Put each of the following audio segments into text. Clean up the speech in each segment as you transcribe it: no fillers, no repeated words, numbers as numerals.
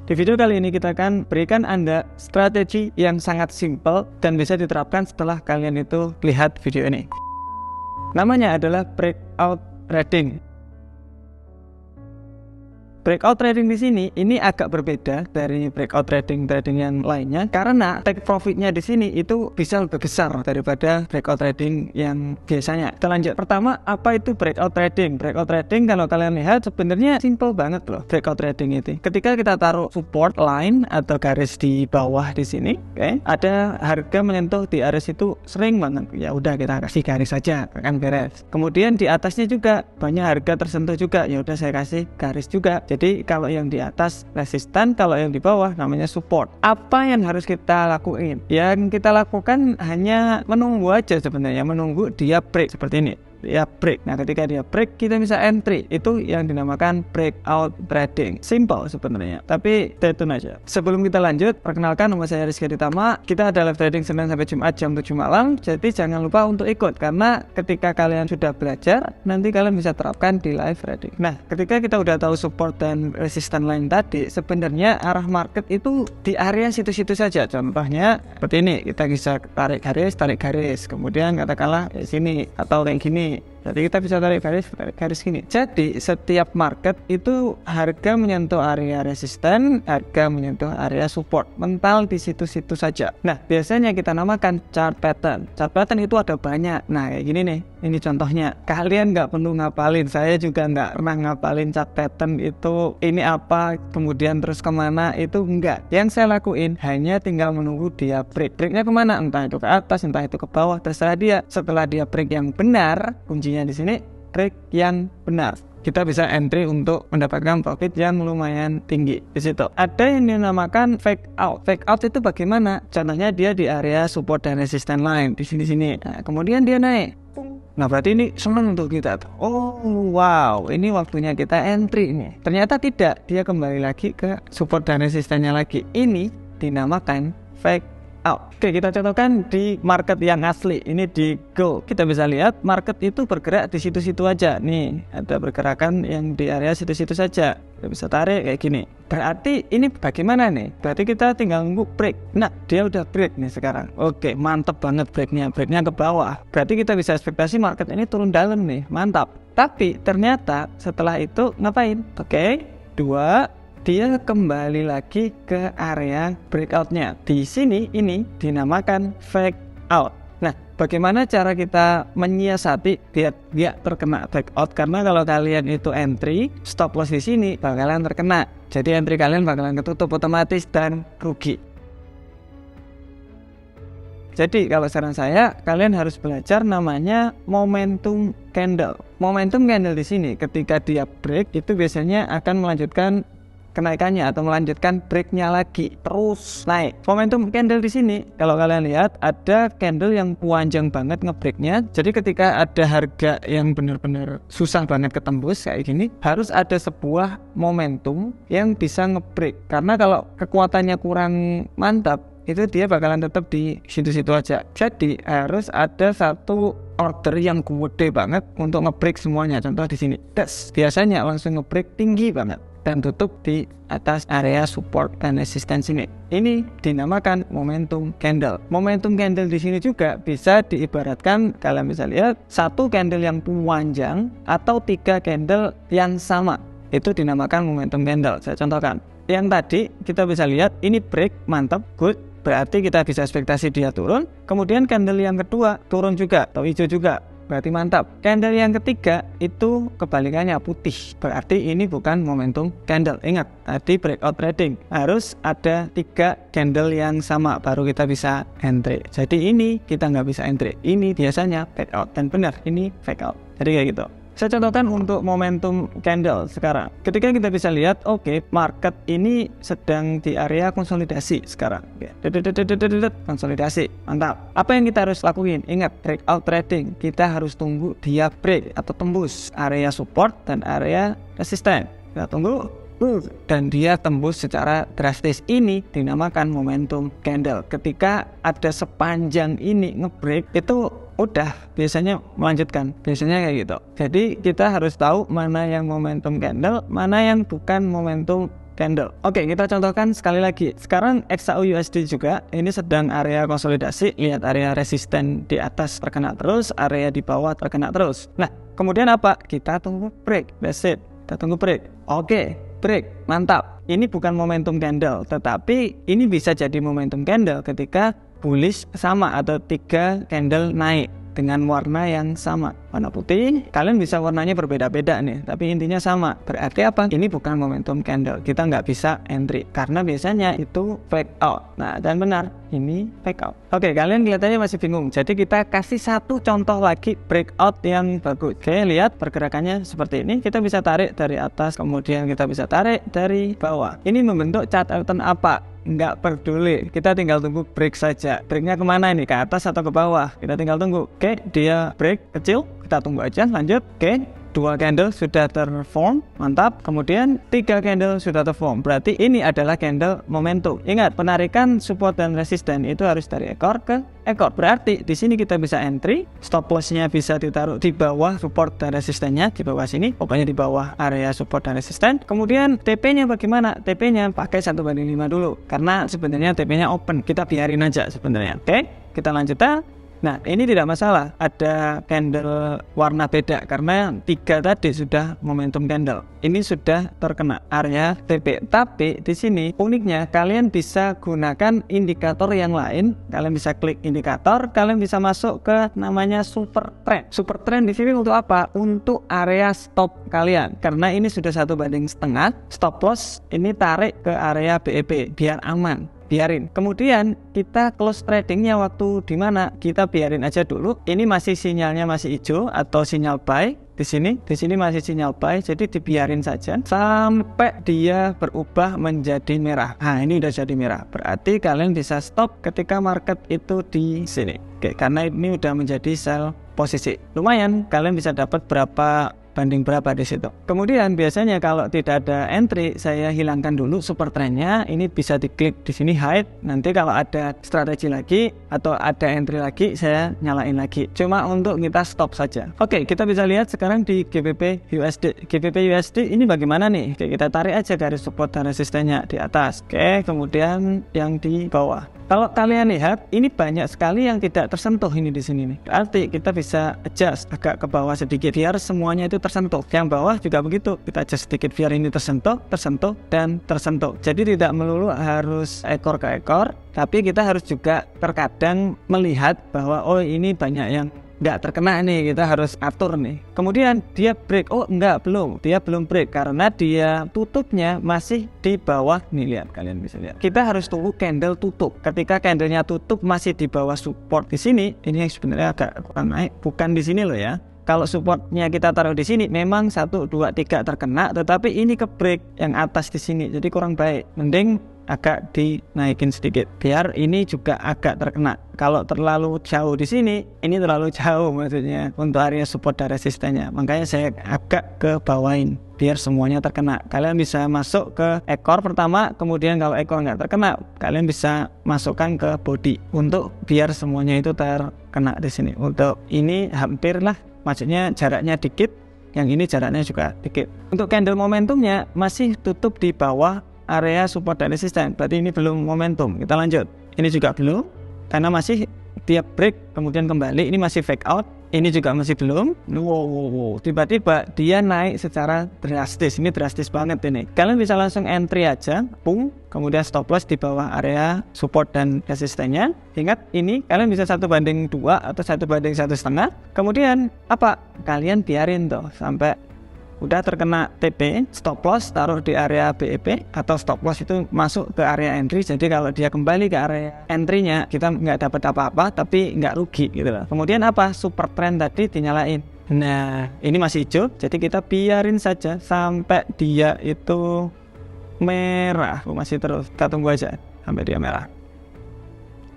Di video kali ini kita akan berikan Anda strategi yang sangat simple dan bisa diterapkan setelah kalian itu lihat video ini. Namanya adalah breakout trading. Breakout trading di sini ini agak berbeda dari breakout trading yang lainnya karena take profitnya di sini itu bisa lebih besar daripada breakout trading yang biasanya. Kita lanjut. Pertama, apa itu breakout trading? Breakout trading kalau kalian lihat sebenarnya simple banget loh breakout trading itu. Ketika kita taruh support line atau garis di bawah di sini, ada harga menyentuh di area itu sering banget. Ya udah kita kasih garis saja, kan beres. Kemudian di atasnya juga banyak harga tersentuh juga. Ya udah saya kasih garis juga. Jadi kalau yang di atas resisten, kalau yang di bawah namanya support. Apa yang harus kita lakuin? Yang kita lakukan hanya menunggu aja sebenarnya, menunggu dia break seperti ini. Dia break. Nah, ketika dia break, kita bisa entry. Itu yang dinamakan breakout trading. Simple sebenarnya, tapi stay tune aja. Sebelum kita lanjut, perkenalkan nama saya Rizky Aditama. Kita ada live trading Senin sampai Jumat jam 7 malam. Jadi jangan lupa untuk ikut karena ketika kalian sudah belajar, nanti kalian bisa terapkan di live trading. Nah, ketika kita udah tahu support dan resistance line tadi, sebenarnya arah market itu di area situ-situ saja. Contohnya seperti ini, kita bisa tarik garis, kemudian katakanlah sini atau kayak gini. Jadi kita bisa tarik garis gini. Jadi setiap market itu harga menyentuh area resisten, harga menyentuh area support, mental di situ-situ saja. Nah, biasanya kita namakan chart pattern. Chart pattern itu ada banyak. Nah, kayak gini nih. Ini contohnya. Kalian nggak perlu ngapalin. Saya juga nggak pernah ngapalin chart pattern itu. Ini apa, kemudian terus kemana, itu enggak. Yang saya lakuin hanya tinggal menunggu dia break. Breaknya kemana? Entah itu ke atas, entah itu ke bawah, terserah dia. Setelah dia break yang benar, kuncinya di sini break yang benar, kita bisa entry untuk mendapatkan profit yang lumayan tinggi. Di situ ada yang dinamakan fake out. Fake out itu bagaimana? Contohnya dia di area support dan resistance line di sini. Nah, kemudian dia naik. Nah, berarti ini senang untuk kita. Oh, wow, ini waktunya kita entry nih. Ternyata tidak, dia kembali lagi ke support dan resistennya lagi. Ini dinamakan fake out. Oke, kita contohkan di market yang asli. Ini di gold. Kita bisa lihat market itu bergerak di situ-situ aja. Nih, ada pergerakan yang di area situ-situ saja. Kita bisa tarik kayak gini. Berarti ini bagaimana nih? Berarti kita tinggal nunggu break. Nah, dia udah break nih sekarang. Oke, mantep banget breaknya. Breaknya ke bawah. Berarti kita bisa ekspektasi market ini turun dalam nih. Mantap. Tapi ternyata setelah itu ngapain? Oke, dia kembali lagi ke area breakoutnya. Di sini ini dinamakan fake out. Nah, bagaimana cara kita menyiasati biar dia terkena breakout? Karena kalau kalian itu entry, stop loss di sini bakalan terkena. Jadi entry kalian bakalan ketutup otomatis dan rugi. Jadi kalau saran saya, kalian harus belajar namanya momentum candle. Momentum candle di sini ketika dia break itu biasanya akan melanjutkan kenaikannya atau melanjutkan breaknya lagi terus naik. Momentum candle di sini kalau kalian lihat ada candle yang panjang banget ngebreaknya. Jadi ketika ada harga yang benar-benar susah banget ketembus kayak gini, harus ada sebuah momentum yang bisa ngebreak. Karena kalau kekuatannya kurang mantap, itu dia bakalan tetap di situ-situ aja. Jadi harus ada satu order yang gede banget untuk ngebreak semuanya. Contoh di sini, biasanya langsung ngebreak tinggi banget dan tutup di atas area support dan resistance ini. Ini dinamakan momentum candle. Momentum candle di sini juga bisa diibaratkan, kalian bisa lihat satu candle yang panjang atau 3 candle yang sama. Itu dinamakan momentum candle. Saya contohkan. Yang tadi kita bisa lihat ini break, mantap, good. Berarti kita bisa ekspektasi dia turun. Kemudian candle yang kedua turun juga atau hijau juga. Berarti mantap. Candle yang ketiga itu kebalikannya putih. Berarti ini bukan momentum candle. Ingat, tadi breakout trading harus ada 3 candle yang sama baru kita bisa entry. Jadi ini kita nggak bisa entry. Ini biasanya fake out dan benar ini fake out. Jadi kayak gitu. Saya contohkan untuk momentum candle sekarang. Ketika kita bisa lihat, oke, market ini sedang di area konsolidasi sekarang. Konsolidasi, mantap. Apa yang kita harus lakuin? Ingat, breakout trading. Kita harus tunggu dia break atau tembus area support dan area resisten. Kita tunggu. Dan dia tembus secara drastis. Ini dinamakan momentum candle. Ketika ada sepanjang ini ngebreak, itu udah biasanya melanjutkan. Biasanya kayak gitu. Jadi kita harus tahu mana yang momentum candle, mana yang bukan momentum candle. Oke, kita contohkan sekali lagi. Sekarang XAU USD juga ini sedang area konsolidasi. Lihat area resisten di atas terkena terus, area di bawah terkena terus. Nah, kemudian apa? Kita tunggu break. That's it. Kita tunggu break. Oke, break. Mantap. Ini bukan momentum candle, tetapi ini bisa jadi momentum candle ketika bullish sama atau 3 candle naik dengan warna yang sama, warna putih. Kalian bisa warnanya berbeda-beda nih, tapi intinya sama. Berarti apa? Ini bukan momentum candle, kita nggak bisa entry karena biasanya itu fake out. Nah, dan benar, ini fake out. Oke, kalian kelihatannya masih bingung, jadi kita kasih satu contoh lagi breakout yang bagus. Oke, lihat pergerakannya seperti ini. Kita bisa tarik dari atas, kemudian kita bisa tarik dari bawah. Ini membentuk chart pattern apa? Nggak peduli, kita tinggal tunggu break saja. Breaknya kemana ini? Ke atas atau ke bawah? Kita tinggal tunggu. Oke, dia break kecil, kita tunggu aja, lanjut. Oke, 2 candle sudah terform, mantap. Kemudian 3 candle sudah terform, berarti ini adalah candle momentum. Ingat, penarikan support dan resisten itu harus dari ekor ke ekor. Berarti di sini kita bisa entry, stop lossnya bisa ditaruh di bawah support dan resistennya, di bawah sini, pokoknya di bawah area support dan resisten. Kemudian TP-nya bagaimana? TP-nya pakai 1/5 dulu, karena sebenarnya TP-nya open, kita biarin aja sebenarnya. Oke, kita lanjut. Nah, ini tidak masalah ada candle warna beda karena 3 tadi sudah momentum candle. Ini sudah terkena area TP. Tapi di sini uniknya kalian bisa gunakan indikator yang lain. Kalian bisa klik indikator, kalian bisa masuk ke namanya super trend. Super trend di sini untuk apa? Untuk area stop kalian. Karena ini sudah 1/2. Stop loss ini tarik ke area BEP biar aman. Biarin. Kemudian kita close tradingnya waktu di mana? Kita biarin aja dulu. Ini masih sinyalnya masih hijau atau sinyal buy di sini masih sinyal buy, jadi dibiarin saja sampai dia berubah menjadi merah. Nah, ini udah jadi merah. Berarti kalian bisa stop ketika market itu di sini. Oke, karena ini udah menjadi sell posisi. Lumayan, kalian bisa dapat berapa banding berapa di situ. Kemudian biasanya kalau tidak ada entry, saya hilangkan dulu super trendnya. Ini bisa diklik di sini hide. Nanti kalau ada strategi lagi atau ada entry lagi, saya nyalain lagi. Cuma untuk kita stop saja. Oke, kita bisa lihat sekarang di GBP USD. GBP USD ini bagaimana nih? Oke, kita tarik aja garis support dan resistennya di atas. Oke, kemudian yang di bawah. Kalau kalian lihat, ini banyak sekali yang tidak tersentuh ini di sini nih. Berarti kita bisa adjust agak ke bawah sedikit biar semuanya itu tersentuh. Yang bawah juga begitu. Kita adjust sedikit biar ini tersentuh, dan tersentuh. Jadi tidak melulu harus ekor ke ekor, tapi kita harus juga terkadang melihat bahwa oh ini banyak yang nggak terkena nih, kita harus atur nih. Kemudian dia break, oh enggak, dia belum break karena dia tutupnya masih di bawah nih, lihat, kalian bisa lihat. Kita harus tunggu candle tutup. Ketika candlenya tutup masih di bawah support di sini, ini sebenarnya agak kurang naik, bukan di sini loh ya. Kalau supportnya kita taruh di sini, memang 1, 2, 3 terkena, tetapi ini ke break yang atas di sini, jadi kurang baik. Mending agak dinaikin sedikit biar ini juga agak terkena. Kalau terlalu jauh di sini, ini terlalu jauh maksudnya untuk area support dan resistennya. Makanya saya agak ke bawain biar semuanya terkena. Kalian bisa masuk ke ekor pertama, kemudian kalau ekor nggak terkena, kalian bisa masukkan ke body untuk biar semuanya itu terkena di sini. Untuk ini hampir lah, maksudnya jaraknya dikit, yang ini jaraknya juga dikit. Untuk candle momentumnya masih tutup di bawah area support dan resisten, berarti ini belum momentum. Kita lanjut. Ini juga belum, karena masih dia break kemudian kembali, ini masih fake out. Ini juga masih belum. Wow, tiba-tiba dia naik secara drastis. Ini drastis banget ini. Kalian bisa langsung entry aja, pung, kemudian stop loss di bawah area support dan resistennya. Ingat, ini kalian bisa 1/2 atau 1/1,5. Kemudian apa? Kalian biarin tuh sampai udah terkena TP, stop loss taruh di area BEP, atau stop loss itu masuk ke area entry. Jadi kalau dia kembali ke area entry-nya, kita nggak dapat apa-apa tapi nggak rugi gitu loh. Kemudian apa? Super trend tadi dinyalain. Nah, ini masih hijau, jadi kita biarin saja sampai dia itu merah. Masih terus, kita tunggu aja sampai dia merah.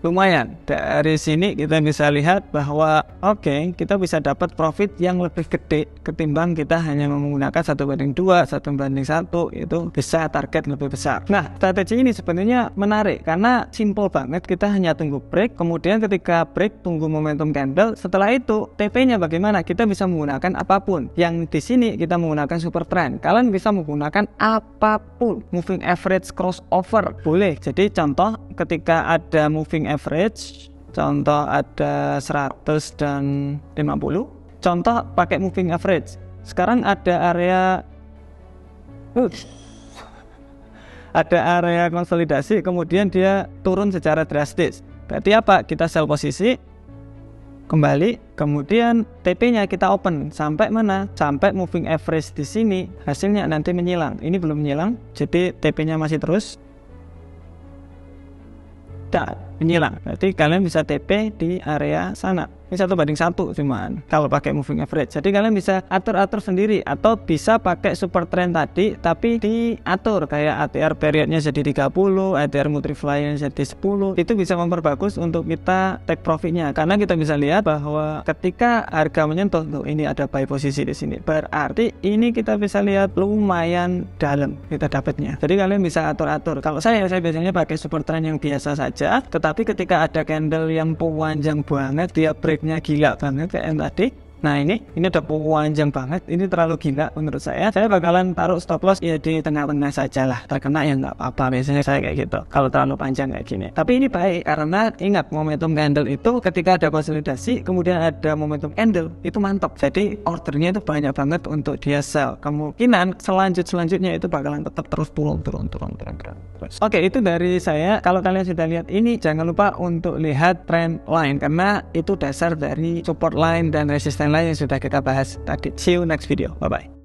lumayan. Dari sini kita bisa lihat bahwa oke, kita bisa dapat profit yang lebih gede ketimbang kita hanya menggunakan 1:2, 1:1, itu bisa target lebih besar. Nah, strategi ini sebenarnya menarik karena simple banget, kita hanya tunggu break, kemudian ketika break tunggu momentum candle, setelah itu TP-nya bagaimana? Kita bisa menggunakan apapun. Yang di sini kita menggunakan super trend. Kalian bisa menggunakan apapun, moving average, crossover, boleh. Jadi contoh ketika ada moving average, contoh ada 100 dan 50, contoh pakai moving average. Sekarang ada area konsolidasi, kemudian dia turun secara drastis. Berarti apa? Kita sell posisi, kembali, kemudian TP-nya kita open sampai mana? Sampai moving average di sini, hasilnya nanti menyilang. Ini belum menyilang, jadi TP-nya masih terus dan menyilang. Berarti kalian bisa TP di area sana. Ini 1:1 cuman kalau pakai moving average. Jadi kalian bisa atur-atur sendiri atau bisa pakai super trend tadi tapi diatur kayak ATR periodnya jadi 30, ATR multiplier-nya jadi 10. Itu bisa memperbagus untuk kita take profitnya karena kita bisa lihat bahwa ketika harga menyentuh tuh ini ada buy posisi di sini. Berarti ini kita bisa lihat lumayan dalam kita dapatnya. Jadi kalian bisa atur-atur. Kalau saya biasanya pakai super trend yang biasa saja, tetapi ketika ada candle yang panjang banget, dia breaknya gila banget kayak yang tadi. Nah ini udah panjang banget, ini terlalu gila menurut saya bakalan taruh stop loss ya di tengah-tengah saja lah, terkena ya nggak apa-apa, biasanya saya kayak gitu kalau terlalu panjang kayak gini. Tapi ini baik karena ingat momentum candle itu ketika ada konsolidasi kemudian ada momentum candle itu mantap, jadi ordernya itu banyak banget untuk dia sell. Kemungkinan selanjutnya itu bakalan tetap terus turun. Oke, itu dari saya. Kalau kalian sudah lihat ini, jangan lupa untuk lihat trend line karena itu dasar dari support line dan resistance lain yang sudah kita bahas tadi. See you next video. Bye bye.